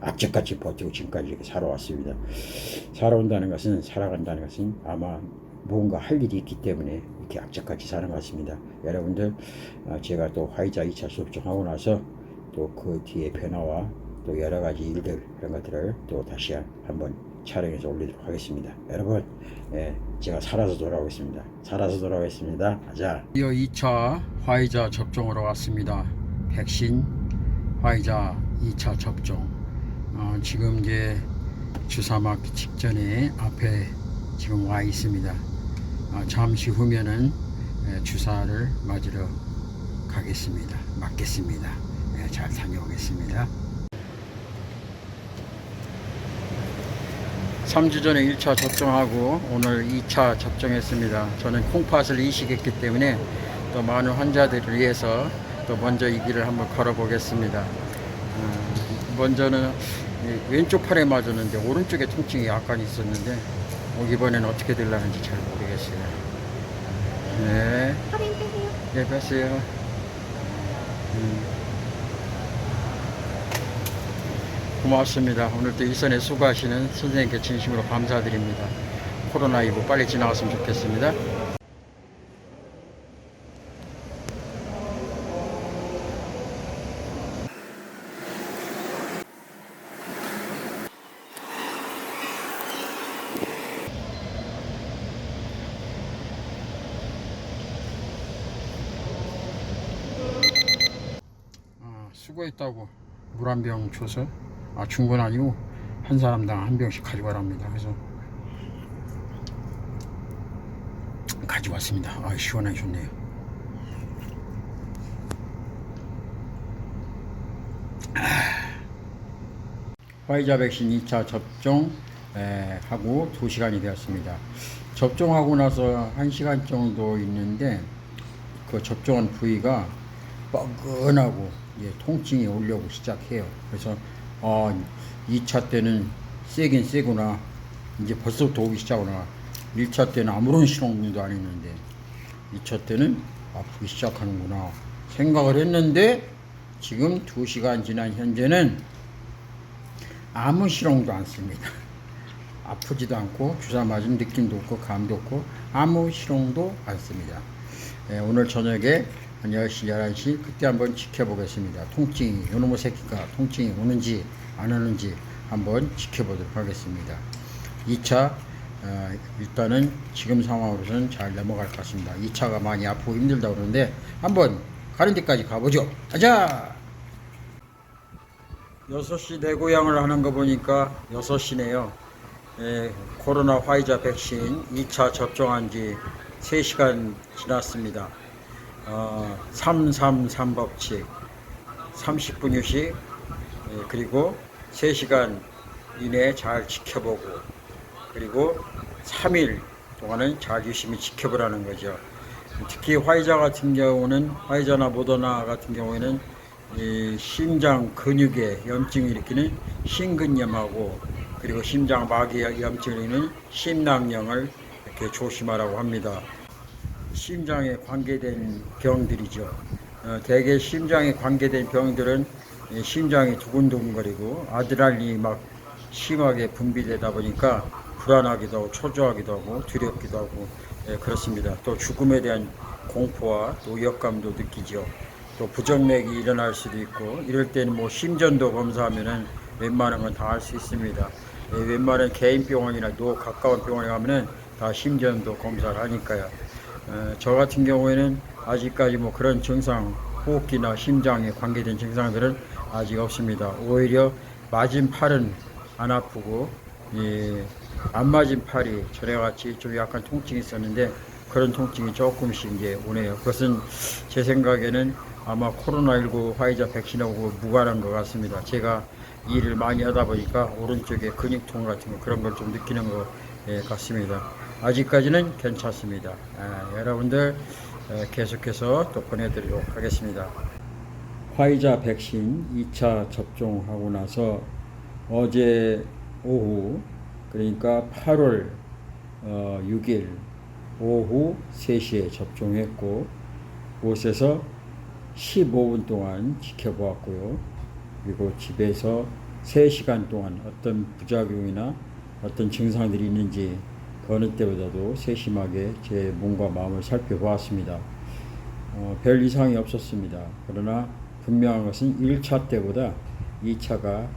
악착같이 버티고 지금까지 이렇게 살아왔습니다. 살아온다는 것은, 살아간다는 것은 아마 뭔가 할 일이 있기 때문에 이렇게 악착같이 사는 것 같습니다. 여러분들, 제가 또 화이자 2차 접종하고 나서 또 그 뒤에 변화와 또 여러 가지 일들, 이런 것들을 또 다시 한번 촬영해서 올리도록 하겠습니다. 여러분, 제가 살아서 돌아오겠습니다. 살아서 돌아오겠습니다. 자, 2차 화이자 접종으로 왔습니다. 백신 화이자 2차 접종. 지금 이제 주사 맞기 직전에 앞에 지금 와 있습니다. 잠시 후면은 주사를 맞으러 가겠습니다. 맞겠습니다. 잘 다녀오겠습니다. 3주 전에 1차 접종하고 오늘 2차 접종했습니다. 저는 콩팥을 이식했기 때문에 또 많은 환자들을 위해서 또 먼저 이 길을 한번 걸어보겠습니다. 먼저는 왼쪽 팔에 맞았는데 오른쪽에 통증이 약간 있었는데 이번에는 어떻게 되려는지 잘 모르겠어요. 네. 할인 빼세요. 네, 뺐어요. 고맙습니다. 오늘도 일선에 수고하시는 선생님께 진심으로 감사드립니다. 코로나19 빨리 지나갔으면 좋겠습니다. 수고했다고 물 한 병 줘서, 준 건 아니고 한 사람당 한 병씩 가져가랍니다. 그래서 가져왔습니다. 시원하게 좋네요. 화이자 백신 2차 접종 하고 2시간이 되었습니다. 접종하고 나서 1시간 정도 있는데 그 접종한 부위가 뻐근하고 통증이 오려고 시작해요. 그래서 2차 때는 세긴 세구나, 이제 벌써부터 오기 시작하구나. 1차 때는 아무런 실험도 안 했는데 2차 때는 아프기 시작하는구나 생각을 했는데, 지금 2시간 지난 현재는 아무 실험도 안 씁니다. 아프지도 않고 주사 맞은 느낌도 없고 감도 없고 아무 실험도 안 씁니다. 오늘 저녁에 한 10시, 11시 그때 한번 지켜보겠습니다. 통증이, 요놈의 새끼가 통증이 오는지 안 오는지 한번 지켜보도록 하겠습니다. 2차 일단은 지금 상황으로서는 잘 넘어갈 것 같습니다. 2차가 많이 아프고 힘들다고 그러는데 한번 가는 데까지 가보죠. 가자! 6시 대고향을 하는 거 보니까 6시네요. 코로나 화이자 백신 2차 접종한 지 3시간 지났습니다. 333 법칙 30분 휴식, 그리고 3시간 이내에 잘 지켜보고, 그리고 3일 동안은 잘 유심히 지켜보라는 거죠. 특히 화이자 같은 경우는, 화이자나 모더나 같은 경우에는 이 심장 근육에 염증을 일으키는 심근염하고, 그리고 심장 마귀 염증을 일으키는 심낭염을 이렇게 조심하라고 합니다. 심장에 관계된 병들이죠. 대개 심장에 관계된 병들은 심장이 두근두근거리고 아드레날린이 막 심하게 분비되다 보니까 불안하기도 하고 초조하기도 하고 두렵기도 하고 그렇습니다. 또 죽음에 대한 공포와 또 위협감도 느끼죠. 또 부정맥이 일어날 수도 있고, 이럴 때는 뭐 심전도 검사하면은 웬만한 건 다 할 수 있습니다. 웬만한 개인 병원이나 또 가까운 병원에 가면은 다 심전도 검사를 하니까요. 저 같은 경우에는 아직까지 뭐 그런 증상, 호흡기나 심장에 관계된 증상들은 아직 없습니다. 오히려 맞은 팔은 안 아프고, 안 맞은 팔이 전에같이 좀 약간 통증이 있었는데 그런 통증이 조금씩 이제 오네요. 그것은 제 생각에는 아마 코로나19 화이자 백신하고 무관한 것 같습니다. 제가 일을 많이 하다 보니까 오른쪽에 근육통 같은 거, 그런 걸 좀 느끼는 것 같습니다. 아직까지는 괜찮습니다. 여러분들 계속해서 또 보내드리도록 하겠습니다. 화이자 백신 2차 접종하고 나서 어제 오후, 그러니까 8월 6일 오후 3시에 접종했고, 곳에서 15분 동안 지켜보았고요. 그리고 집에서 3시간 동안 어떤 부작용이나 어떤 증상들이 있는지 그 어느 때보다도 세심하게 제 몸과 마음을 살펴보았습니다. 별 이상이 없었습니다. 그러나 분명한 것은 1차 때보다 2차가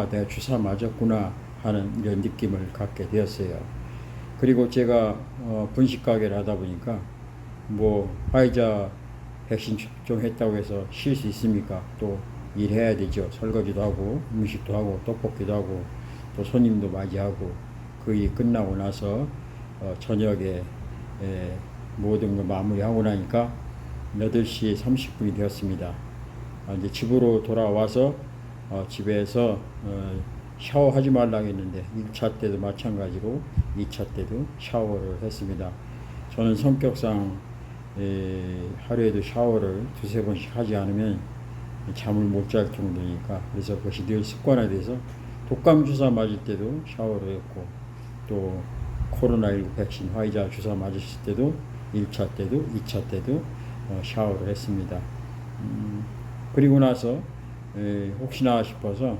내가 주사 맞았구나 하는 이런 느낌을 갖게 되었어요. 그리고 제가 분식 가게를 하다 보니까 뭐 화이자 백신 접종했다고 해서 쉴 수 있습니까? 또 일해야 되죠. 설거지도 하고 음식도 하고 떡볶이도 하고 또 손님도 맞이하고 그 일 끝나고 나서 저녁에 모든 걸 마무리하고 나니까 8시 30분이 되었습니다. 이제 집으로 돌아와서 집에서 샤워하지 말라고 했는데 1차 때도 마찬가지로 2차 때도 샤워를 했습니다. 저는 성격상 하루에도 샤워를 2-3번씩 하지 않으면 잠을 못 잘 정도니까, 그래서 그것이 늘 습관화돼서 독감 주사 맞을 때도 샤워를 했고, 또 코로나19 백신 화이자 주사 맞으실 때도 1차 때도 2차 때도 샤워를 했습니다. 그리고 나서 혹시나 싶어서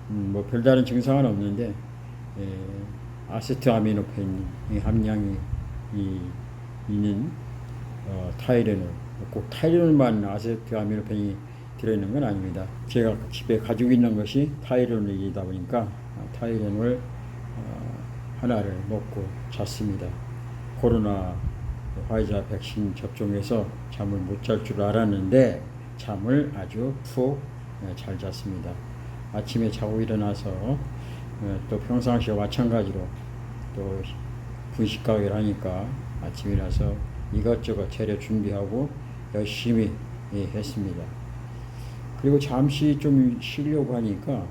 뭐 별다른 증상은 없는데 아세트아미노펜 함량이 있는 타이레놀, 꼭 타이레놀만 아세트아미노펜이 들어있는 건 아닙니다. 제가 집에 가지고 있는 것이 타이레놀이다 보니까 타이레놀 하나를 먹고 잤습니다. 코로나 화이자 백신 접종해서 잠을 못 잘 줄 알았는데 잠을 아주 푹 잘 잤습니다. 아침에 자고 일어나서 또 평상시와 마찬가지로 또 분식 가게를 하니까 아침에 일어나서 이것저것 재료 준비하고 열심히 했습니다. 그리고 잠시 좀 쉬려고 하니까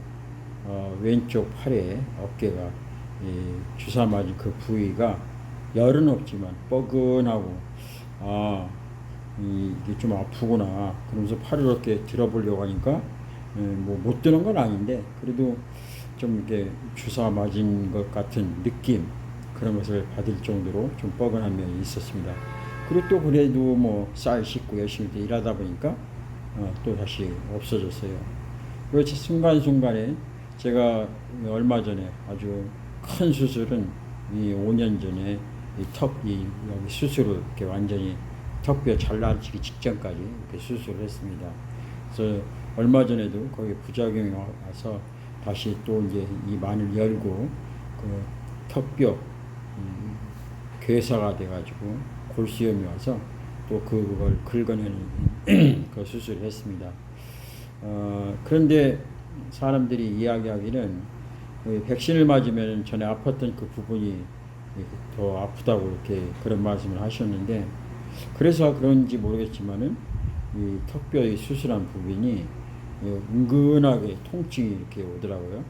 왼쪽 팔에 어깨가 주사 맞은 그 부위가 열은 없지만 뻐근하고 이게 좀 아프구나 그러면서 팔을 이렇게 들어보려고 하니까 뭐 못 드는 건 아닌데 그래도 좀 이렇게 주사 맞은 것 같은 느낌, 그런 것을 받을 정도로 좀 뻐근한 면이 있었습니다. 그리고 또 그래도 뭐 쌀 씻고 열심히 일하다 보니까 또 다시 없어졌어요. 그리고 순간순간에 제가 얼마 전에 아주 큰 수술은 5년 전에 여기 수술을 이렇게 완전히 턱뼈 잘라지기 직전까지 이렇게 수술을 했습니다. 그래서 얼마 전에도 거기 부작용이 와서 다시 또 이제 이 만을 열고 그 턱뼈 괴사가 돼가지고 골수염이 와서 또 그걸 긁어내는 그 수술을 했습니다. 그런데 사람들이 이야기하기는 백신을 맞으면 전에 아팠던 그 부분이 더 아프다고 이렇게 그런 말씀을 하셨는데, 그래서 그런지 모르겠지만은 이 턱뼈의 수술한 부분이 은근하게 통증이 이렇게 오더라고요.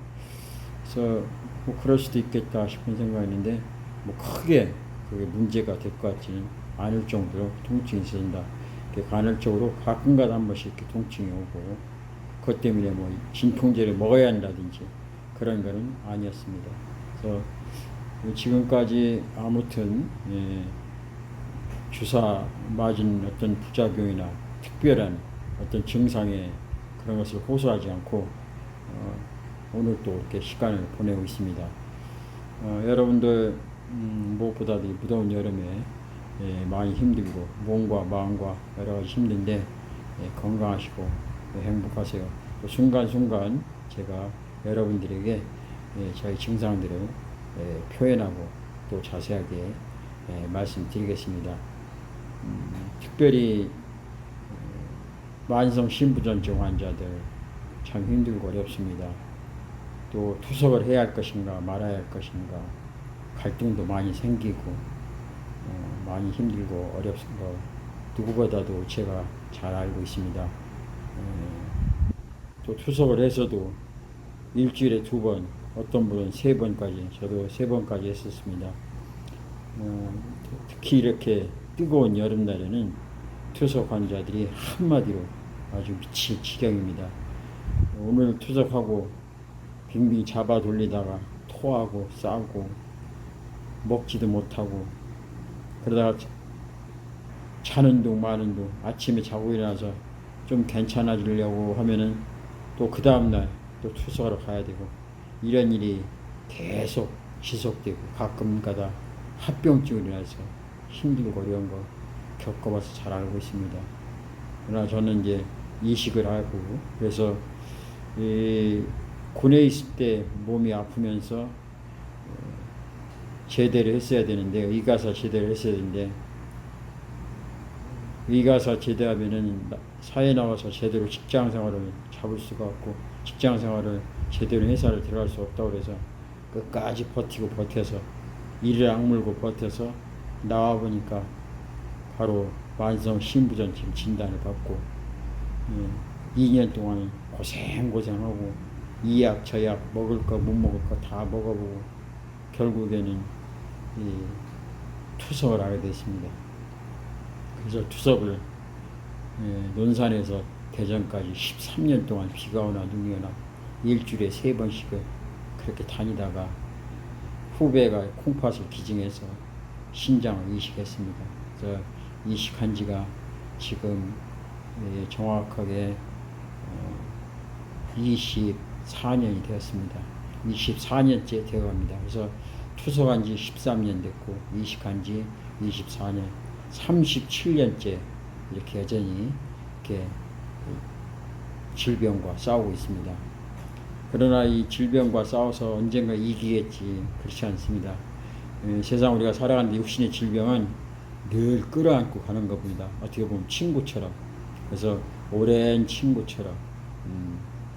그래서 뭐 그럴 수도 있겠다 싶은 생각했는데 뭐 크게 그게 문제가 될 것 같지는 않을 정도로 통증이 있어진다. 간헐적으로 가끔가다 한 번씩 이렇게 통증이 오고 그것 때문에 뭐 진통제를 먹어야 한다든지 그런 거는 아니었습니다. 그래서 지금까지 아무튼 주사 맞은 어떤 부작용이나 특별한 어떤 증상에 그런 것을 호소하지 않고 오늘 또 이렇게 시간을 보내고 있습니다. 여러분들 무엇보다도 이 무더운 여름에 많이 힘들고 몸과 마음과 여러 가지 힘든데 건강하시고 행복하세요. 또 순간순간 제가 여러분들에게 저희 증상들을 표현하고 또 자세하게 말씀드리겠습니다. 특별히 만성 신부전증 환자들 참 힘들고 어렵습니다. 또 투석을 해야 할 것인가 말아야 할 것인가 갈등도 많이 생기고 많이 힘들고 어렵습니다. 누구보다도 제가 잘 알고 있습니다. 또 투석을 해서도 일주일에 2번, 어떤 분은 3번까지, 저도 3번까지 했었습니다. 특히 이렇게 뜨거운 여름날에는 투석 환자들이 한마디로 아주 미칠 지경입니다. 오늘 투석하고 빙빙 잡아 돌리다가 토하고 싸고 먹지도 못하고 그러다가 자는 둥 마는 둥 아침에 자고 일어나서 좀 괜찮아지려고 하면은 또 그 다음날 또 투석하러 가야 되고 이런 일이 계속 지속되고 가끔 가다 합병증이 일어나서 힘들고 어려운 거 겪어봐서 잘 알고 있습니다. 그러나 저는 이제 이식을 하고 그래서 군에 있을 때 몸이 아프면서 제대를 했어야 되는데 의가사 제대를 했어야 되는데 의가사 제대하면은 사회 나와서 제대로 직장생활을 잡을 수가 없고 직장생활을 제대로 회사를 들어갈 수 없다고 그래서 끝까지 버텨서 이를 악물고 버텨서 나와보니까 바로 만성 신부전증 진단을 받고 2년 동안 고생하고 이 약 저 약 먹을 거 못 먹을 거 다 먹어보고 결국에는 투석을 하게 됐습니다. 그래서 투석을 논산에서 대전까지 13년 동안 비가 오나 눈이 오나 일주일에 3번씩을 그렇게 다니다가 후배가 콩팥을 기증해서 신장을 이식했습니다. 그래서 이식한 지가 지금 정확하게 24년이 되었습니다. 24년째 되어갑니다. 그래서 투석한 지 13년 됐고 이식한 지 24년, 37년째 이렇게 여전히 이렇게 질병과 싸우고 있습니다. 그러나 이 질병과 싸워서 언젠가 이기겠지 그렇지 않습니다. 세상 우리가 살아가는 육신의 질병은 늘 끌어안고 가는 겁니다. 어떻게 보면 친구처럼. 그래서 오랜 친구처럼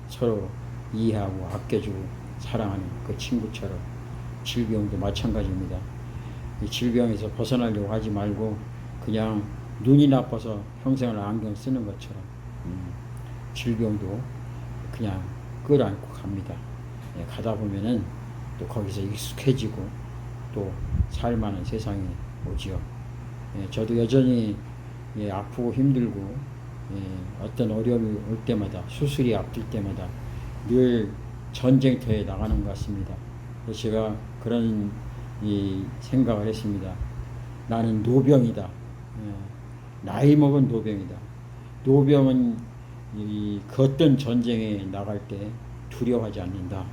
서로 이해하고 아껴주고 사랑하는 그 친구처럼 질병도 마찬가지입니다. 이 질병에서 벗어나려고 하지 말고 그냥 눈이 나빠서 평생을 안경 쓰는 것처럼 질병도 그냥 끌어안고 갑니다. 가다 보면은 또 거기서 익숙해지고 또 살만한 세상이 오지요. 저도 여전히 아프고 힘들고 어떤 어려움이 올 때마다 수술이 앞둘 때마다 늘 전쟁터에 나가는 것 같습니다. 그래서 제가 그런 생각을 했습니다. 나는 노병이다. 나이 먹은 노병이다. 노병은 그 어떤 전쟁에 나갈 때 두려워하지 않는다.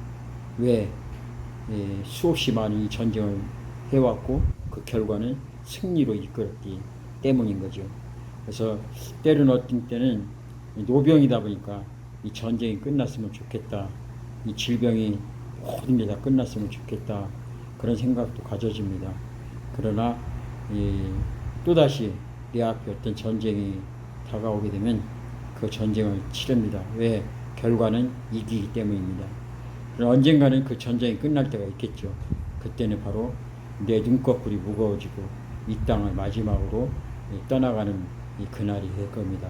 왜? 수없이 많은 이 전쟁을 해왔고 그 결과는 승리로 이끌었기 때문인 거죠. 그래서 때로는 어떤 때는 노병이다 보니까 이 전쟁이 끝났으면 좋겠다. 이 질병이 모든 게 다 끝났으면 좋겠다. 그런 생각도 가져집니다. 그러나 또다시 내 앞에 어떤 전쟁이 다가오게 되면 그 전쟁을 치릅니다. 왜? 결과는 이기기 때문입니다. 그러나 언젠가는 그 전쟁이 끝날 때가 있겠죠. 그때는 바로 내 눈꺼풀이 무거워지고 이 땅을 마지막으로 떠나가는 이 그날이 될 겁니다.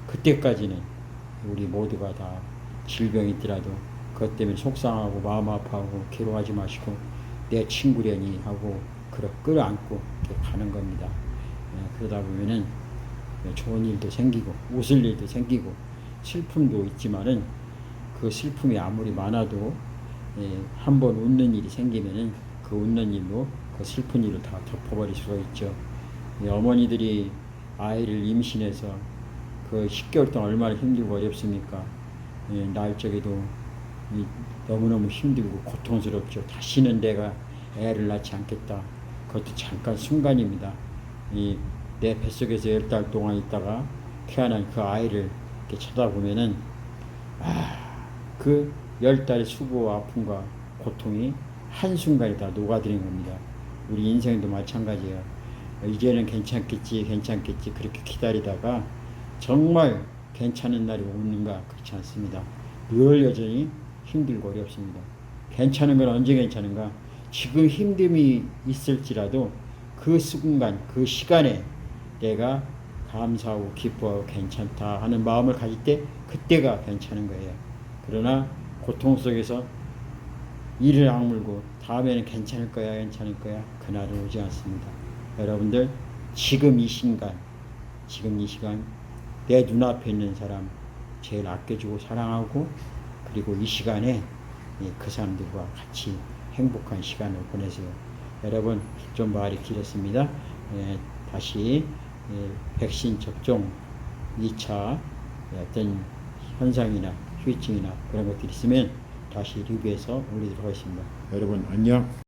그때까지는 우리 모두가 다 질병이 있더라도 그것 때문에 속상하고 마음 아파하고 괴로워하지 마시고 내 친구려니 하고 끌어안고 이렇게 가는 겁니다. 그러다 보면은 좋은 일도 생기고 웃을 일도 생기고 슬픔도 있지만은 그 슬픔이 아무리 많아도 한번 웃는 일이 생기면은 그 웃는 일로 그 슬픈 일을 다 덮어버릴 수가 있죠. 어머니들이 아이를 임신해서 그 10개월 동안 얼마나 힘들고 어렵습니까? 낳을 적에도 너무너무 힘들고 고통스럽죠. 다시는 내가 애를 낳지 않겠다. 그것도 잠깐 순간입니다. 내 뱃속에서 10달 동안 있다가 태어난 그 아이를 이렇게 쳐다보면은 그 10달의 수고와 아픔과 고통이 한순간에 다 녹아들인 겁니다. 우리 인생도 마찬가지예요. 이제는 괜찮겠지 그렇게 기다리다가 정말 괜찮은 날이 오는가 그렇지 않습니다. 늘 여전히 힘들고 어렵습니다. 괜찮은 건 언제 괜찮은가? 지금 힘듦이 있을지라도 그 순간 그 시간에 내가 감사하고 기뻐하고 괜찮다 하는 마음을 가질 때 그때가 괜찮은 거예요. 그러나 고통 속에서 이를 악물고 다음에는 괜찮을 거야 그날은 오지 않습니다. 여러분들 지금 이 시간 내 눈앞에 있는 사람 제일 아껴주고 사랑하고 그리고 이 시간에 그 사람들과 같이 행복한 시간을 보내세요. 여러분 좀 말이 길었습니다. 다시 백신 접종 2차 어떤 현상이나 후유증이나 그런 것들이 있으면 다시 리뷰해서 올리도록 하겠습니다. 여러분 안녕.